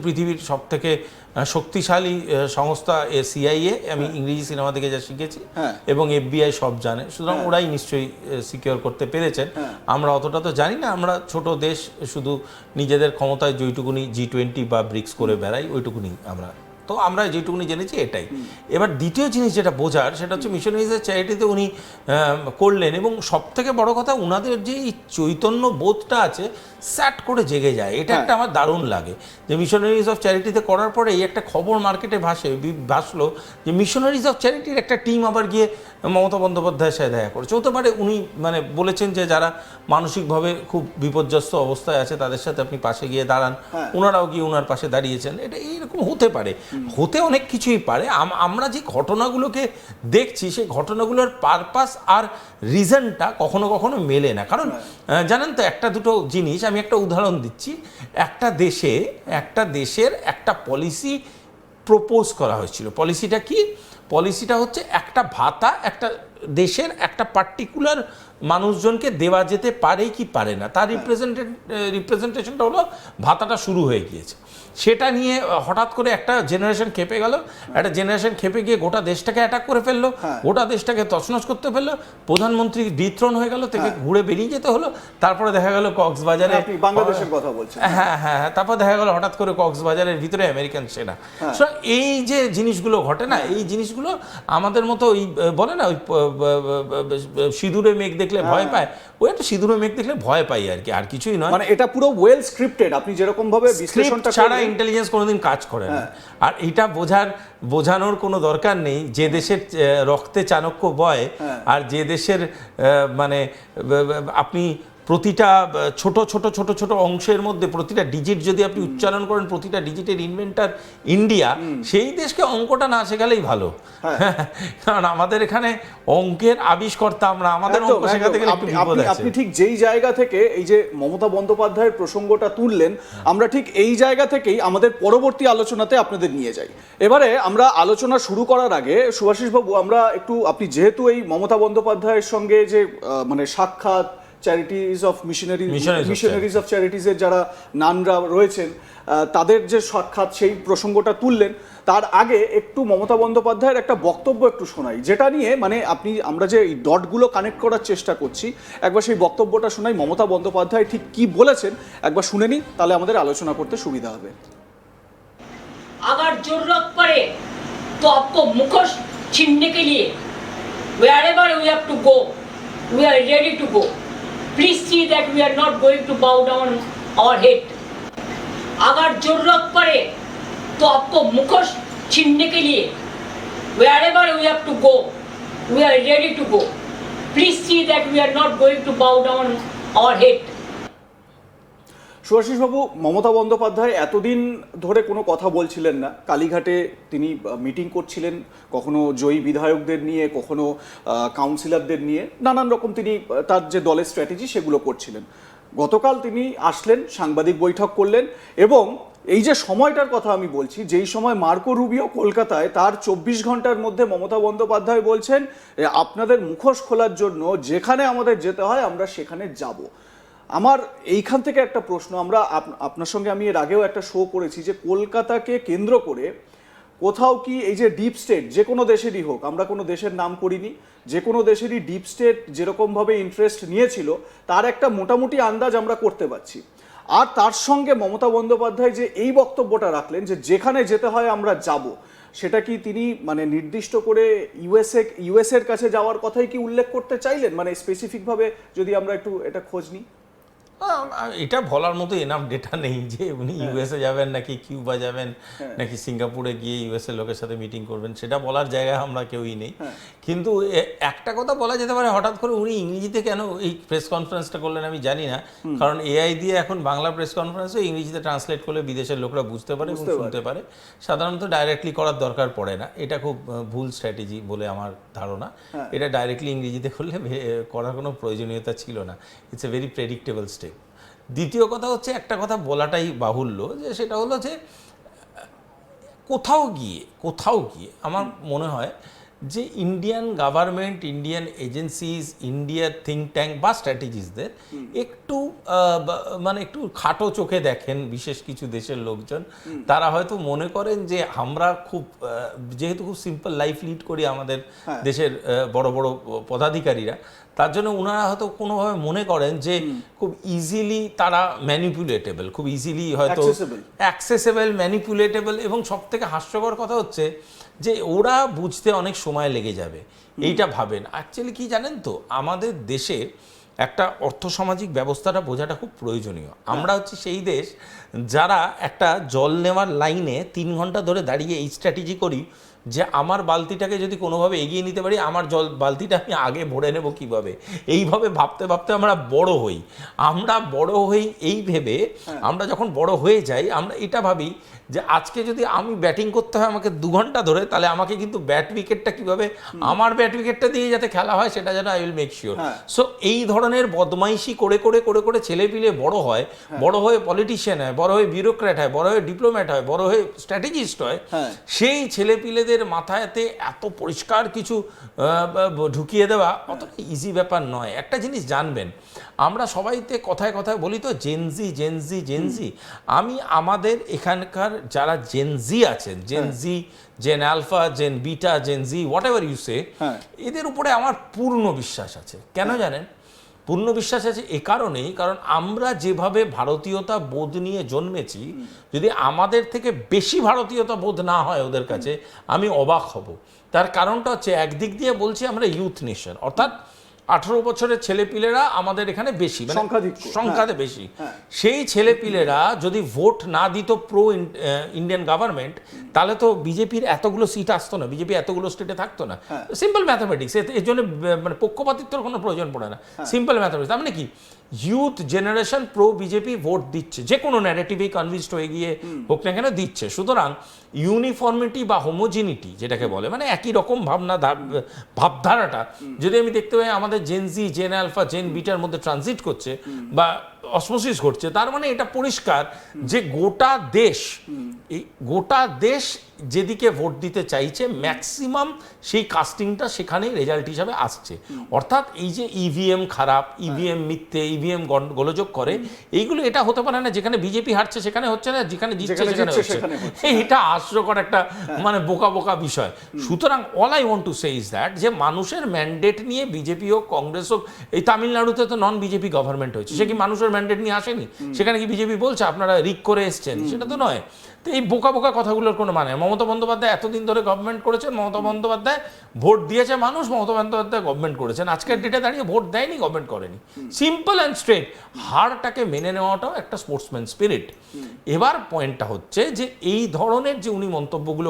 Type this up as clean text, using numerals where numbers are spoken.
পৃথিবীর সবথেকে শক্তিশালী সংস্থা CIA, আমি ইংরেজি সিনেমা থেকে যা শিখেছি, এবং FBI সব জানে, সুতরাং ওরাই নিশ্চয়ই সিকিউর করতে পেরেছেন। আমরা অতটা তো জানি না, আমরা ছোট দেশ, শুধু নিজেদের ক্ষমতায় যেইটুকুনি G20 বা ব্রিক্স করে বেড়াই, ওইটুকুনি আমরা যেটুকুনি জেনেছি এটাই। এবার দ্বিতীয় জিনিস যেটা বোঝার, সেটা হচ্ছে মিশনারিজের চ্যারিটিতে উনি করলেন, এবং সব থেকে বড় কথা ওনাদের যে এই চৈতন্য বোধটা আছে স্যাট করে জেগে যায়, এটা একটা আমার দারুণ লাগে। যে মিশনারিজ অফ চ্যারিটিতে করার পরে এই একটা খবর মার্কেটে ভাসলো যে মিশনারিজ অফ চ্যারিটির একটা টিম আবার গিয়ে মমতা বন্দ্যোপাধ্যায়ের সাথে দেখা করেছে। হতে পারে উনি বলেছেন যে যারা মানসিকভাবে খুব বিপর্যস্ত অবস্থায় আছে তাদের সাথে আপনি পাশে গিয়ে দাঁড়ান, ওনারাও গিয়ে ওনার পাশে দাঁড়িয়েছেন। এটা এইরকম হতে পারে, হতে অনেক কিছুই পারে। আমরা যে ঘটনাগুলোকে দেখছি সেই ঘটনাগুলোর পারপাস আর রিজনটা কখনো কখনো মেলে না। কারণ জানেন তো, একটা দুটো জিনিস আমি একটা উদাহরণ দিচ্ছি। একটা দেশের একটা পলিসি প্রপোজ করা হয়েছিল। পলিসিটা কি? পলিসিটা হচ্ছে একটা ভাতা একটা দেশের একটা পার্টিকুলার মানুষজনকে দেওয়া যেতে পারে কি পারে না, তার রিপ্রেজেন্টেশনটা হলো ভাতাটা শুরু হয়ে গিয়েছে। সেটা নিয়ে হঠাৎ করে একটা জেনারেশন খেপে গেল, একটা জেনারেশন খেপে গিয়ে গোটা দেশটাকে অ্যাটাক করে ফেললো, গোটা দেশটাকে তছনছ করতে ফেললো, প্রধানমন্ত্রী ডিথ্রোন হয়ে গেল, থেকে ঘুরে বেরিয়ে যেতে হলো। তারপরে দেখা গেল কক্সবাজারে, বাংলাদেশের কথা বলছেন, তারপর দেখা গেল হঠাৎ করে কক্সবাজারের ভিতরে আমেরিকান সেনা। এই যে জিনিসগুলো ঘটে না, এই জিনিসগুলো আমাদের মতো ওই বলে না, ওই সিঁদুরে মেঘ দেখলে ভয় পায়, ওই একটা সিঁদুরে মেঘ দেখলে ভয় পাই আর কি, আর কিছুই নয়। মানে এটা পুরো ওয়েল স্ক্রিপ্টেড, আপনি যেরকম ভাবে বিশ্লেষণটা ছাড়া ইন্টেলিজেন্স কোনোদিন কাজ করে না। আর এটা বোঝানোর কোনো দরকার নেই যে দেশের রক্তে চাণক্য বয়, আর যে দেশের আপনি প্রতিটা ছোট ছোট ছোট ছোট অংশের মধ্যে প্রতিটা ডিজিট যদি আপনি উচ্চারণ করেন, প্রতিটা ডিজিটের ইনভেন্টার ইন্ডিয়া, সেই দেশকে অঙ্কটা না শেখালেই ভালো। কারণ আমাদের এখানে অঙ্কের আবিষ্কর্তা আমরা, আমাদের অঙ্ক শেখাতে গেলে একটু বিপদ আছে। আপনি ঠিক যেই জায়গা থেকে এই যে মমতা বন্দ্যোপাধ্যায়ের প্রসঙ্গটা তুললেন, আমরা ঠিক এই জায়গা থেকেই আমাদের পরবর্তী আলোচনাতে আপনাদের নিয়ে যাই। এবারে আমরা আলোচনা শুরু করার আগে সুভাষিস বাবু, আমরা একটু, আপনি যেহেতু এই মমতা বন্দ্যোপাধ্যায়ের সঙ্গে যে সাক্ষাৎ চ্যারিটিজ অফ মিশনারিজ অফ চ্যারিটিজের যারা নানরা রয়েছেন তাদের যে সাক্ষাৎ, সেই প্রসঙ্গটা তুললেন, তার আগে একটু মমতা বন্দ্যোপাধ্যায়ের একটা বক্তব্য একটু শোনাই, যেটা নিয়ে আমরা যে এই ডটগুলো কানেক্ট করার চেষ্টা করছি, একবার সেই বক্তব্যটা শোনাই। মমতা বন্দ্যোপাধ্যায় ঠিক কি বলেছেন একবার শুনে নিই, তাহলে আমাদের আলোচনা করতে সুবিধা হবে। अगर जरूरत पड़े तो आपको मुखोश छीनने के लिए wherever we have to go, we are ready to go. Please see that we are not going to bow down our head. अगर जरूरत पड़े तो आपको मुखोश छीनने के लिए wherever we have to go, we are ready to go. Please see that we are not going to bow down our head. Subhashis বাবু, মমতা বন্দ্যোপাধ্যায় এতদিন ধরে কোনো কথা বলছিলেন না। কালীঘাটে তিনি মিটিং করছিলেন, কখনো জয়ী বিধায়কদের নিয়ে, কখনো কাউন্সিলরদের নিয়ে, নানান রকম তিনি তার যে দলের স্ট্র্যাটেজি সেগুলো করছিলেন। গতকাল তিনি আসলেন, সাংবাদিক বৈঠক করলেন, এবং এই যে সময়টার কথা আমি বলছি, যেই সময় মার্কো রুবিও কলকাতায়, তার 24 ঘন্টার মধ্যে মমতা বন্দ্যোপাধ্যায় বলছেন আপনাদের মুখোশ খোলার জন্য যেখানে আমাদের যেতে হয় আমরা সেখানে যাব। আমার এইখান থেকে একটা প্রশ্ন, আমরা আপনার সঙ্গে আমি এর আগেও একটা শো করেছি যে কলকাতাকে কেন্দ্র করে কোথাও কি এই যে ডিপ স্টেট, যে কোনো দেশেরই হোক, আমরা কোনো দেশের নাম করিনি, যে কোনো দেশেরই ডিপ স্টেট যেরকমভাবে ইন্টারেস্ট নিয়েছিল তার একটা মোটামুটি আন্দাজ আমরা করতে পারছি। আর তার সঙ্গে মমতা বন্দ্যোপাধ্যায় যে এই বক্তব্যটা রাখলেন যে যেখানে যেতে হয় আমরা যাব, সেটা কি তিনি নির্দিষ্ট করে ইউএসএর কাছে যাওয়ার কথাই কি উল্লেখ করতে চাইলেন? স্পেসিফিকভাবে যদি আমরা একটু এটা খোঁজ নিই। এটা বলার মতো এনাফ ডেটা নেই যে উনি ইউএসএ যাবেন নাকি কিউবা যাবেন নাকি সিঙ্গাপুরে গিয়ে ইউএসএ লোকের সাথে মিটিং করবেন, সেটা বলার জায়গায় আমরা কেউই নেই। কিন্তু একটা কথা বলা যেতে পারে, হঠাৎ করে উনি ইংরেজিতে কেন এই প্রেস কনফারেন্সটা করলেন আমি জানি না। কারণ AI দিয়ে এখন বাংলা প্রেস কনফারেন্সও ইংরেজিতে ট্রান্সলেট করলে বিদেশের লোকরা বুঝতে পারে এবং শুনতে পারে। সাধারণত ডাইরেক্টলি করার দরকার পড়ে না, এটা খুব ভুল স্ট্র্যাটেজি বলে আমার ধারণা। এটা ডাইরেক্টলি ইংরেজিতে করলে করার কোনো প্রয়োজনীয়তা ছিল না। It's a very predictable step. দ্বিতীয় কথা হচ্ছে, একটা কথা বলাটাই বাহুল্য, যে সেটা হলো যে কোথাও গিয়ে আমার মনে হয় যে ইন্ডিয়ান গভর্নমেন্ট, ইন্ডিয়ান এজেন্সিজ, ইন্ডিয়ার থিঙ্ক ট্যাঙ্ক বা স্ট্র্যাটেজিসদের একটু মানে একটু খাটো চোখে দেখেন বিশেষ কিছু দেশের লোকজন। তারা হয়তো মনে করেন যে আমরা খুব যেহেতু খুব সিম্পল লাইফ লিড করি আমাদের দেশের বড় বড় পদাধিকারীরা, তার জন্য ওনারা হয়তো কোনোভাবে মনে করেন যে খুব ইজিলি তারা ম্যানিপুলেটেবল, খুব ইজিলি হয়তো অ্যাক্সেসেবল, ম্যানিপুলেটেবল। এবং সব থেকে হাস্যকর কথা হচ্ছে যে ওরা বুঝতে অনেক সময় লেগে যাবে, এইটা ভাবেন। অ্যাকচুয়ালি কি জানেন তো, আমাদের দেশে একটা অর্থসামাজিক ব্যবস্থাটা বোঝাটা খুব প্রয়োজনীয়। আমরা হচ্ছে সেই দেশ যারা একটা জল নেওয়ার লাইনে 3 ঘন্টা ধরে দাঁড়িয়ে এই স্ট্র্যাটেজি করি যে আমার বালতিটাকে যদি কোনোভাবে এগিয়ে নিতে পারি, আমার বালতিটা আমি আগে ভরে নেব কীভাবে। এইভাবে ভাবতে ভাবতে আমরা বড় হই। আমরা বড় হই এই ভেবে, আমরা যখন বড় হয়ে যাই আমরা এটা ভাবি যে আজকে যদি আমি ব্যাটিং করতে হয় আমাকে 2 ঘন্টা ধরে, তাহলে আমাকে কিন্তু ব্যাট উইকেটটা কীভাবে, আমার ব্যাট উইকেটটা দিয়ে যাতে খেলা হয় সেটা যেন I will make sure. So এই ধরনের বদমাইশি করে করে করে করে ছেলেপিলে বড় হয়, বড় হয়ে পলিটিশিয়ান হয়, বড় হয়ে বিউরোক্র্যাট হয়, বড় হয়ে ডিপ্লোম্যাট হয়, বড় হয়ে স্ট্র্যাটেজিস্ট হয়। সেই ছেলেপিলেদের মাথায়তে এত পরিষ্কার কিছু ঢুকিয়ে দেওয়া অতটা ইজি ব্যাপার নয়। একটা জিনিস জানবেন, আমরা সবাইতে কথায় কথায় বলি তো জেনজি জেনজি জেনজি। আমি আমাদের এখানকার যারা জেনজি আছেন, Gen Z, Gen Alpha, Gen Beta, Gen Z, whatever you say, এদের উপরে আমার পূর্ণ বিশ্বাস আছে। কেন জানেন? পূর্ণ বিশ্বাস আছে এ কারণেই, কারণ আমরা যেভাবে ভারতীয়তা বোধ নিয়ে জন্মেছি, যদি আমাদের থেকে বেশি ভারতীয়তা বোধ না হয় ওদের কাছে, আমি অবাক হব। তার কারণটা হচ্ছে, একদিক দিয়ে বলছি আমরা ইউথ নেশন, অর্থাৎ 18 বছরের ছেলেপিলেরা আমাদের এখানে বেশি, মানে সংখ্যাতে বেশি। সেই ছেলেপিলেরা যদি ভোট না দিত প্রো ইন্ডিয়ান গভর্নমেন্ট, তাহলে তো বিজেপির এতগুলো সিট আসতো না, বিজেপি এতগুলো স্টেটে থাকতো না। সিম্পল ম্যাথামেটিক্স, এর জন্য মানে পক্ষপাতিত্বর কোনো প্রয়োজন পড়ে না। Simple mathematics. তার মানে কি, youth generation pro BJP vote দিচ্ছে, যে কোনো ন্যারেটিভেই কনভিন্সড হয়ে গিয়ে হোক না কেন দিচ্ছে। সুতরাং ইউনিফর্মিটি বা হোমোজিনিটি যেটাকে বলে, মানে একই রকম ভাবধারাটা যদি আমি দেখতে পাই আমাদের জেন জি, জেন আলফা, জেন বিটার মধ্যে ট্রানজিট করছে বা অসমোসিস ঘটছে, তার মানে এটা পরিষ্কার যে গোটা দেশ যেদিকে ভোট দিতে চাইছে, ম্যাক্সিমাম সেই কাস্টিংটা সেখানেই রেজাল্ট হিসাবে আসছে। অর্থাৎ এই যে ইভিএম খারাপ, ইভিএম মিথ্যে, ইভিএম গোলযোগ করে, এইগুলো এটা হতে পারে না যেখানে বিজেপি হারছে সেখানে হচ্ছে না, যেখানে জিতছে সেখানে হচ্ছে। এটা হাস্যকর একটা মানে বোকা বোকা বিষয়। সুতরাং all I want to say is that, যে মানুষের ম্যান্ডেট নিয়ে বিজেপি হোক, কংগ্রেস হোক, এই তামিলনাড়ুতে তো নন বিজেপি গভর্নমেন্ট হয়েছে, সে কি মানুষের ম্যান্ডেট নিয়ে আসেনি? সেখানে কি বিজেপি বলছে আপনারা রিক করে এসছেন? সেটা তো নয়। তো এই বোকা বোকা কথাগুলোর কোনো মানে। মমতা বন্দ্যোপাধ্যায় এতদিন ধরে গভর্নমেন্ট করেছেন, মমতা বন্দ্যোপাধ্যায় ভোট দিয়েছে মানুষ, মমতা বন্দ্যোপাধ্যায় গভর্নমেন্ট করেছেন। আজকের ডেটে দাঁড়িয়ে ভোট দেয়নি, গভর্নমেন্ট করেনি। Simple and straight. হারটাকে মেনে নেওয়াটাও একটা স্পোর্টসম্যান স্পিরিট। এবার পয়েন্টটা হচ্ছে যে এই ধরনের যে উনি মন্তব্যগুলো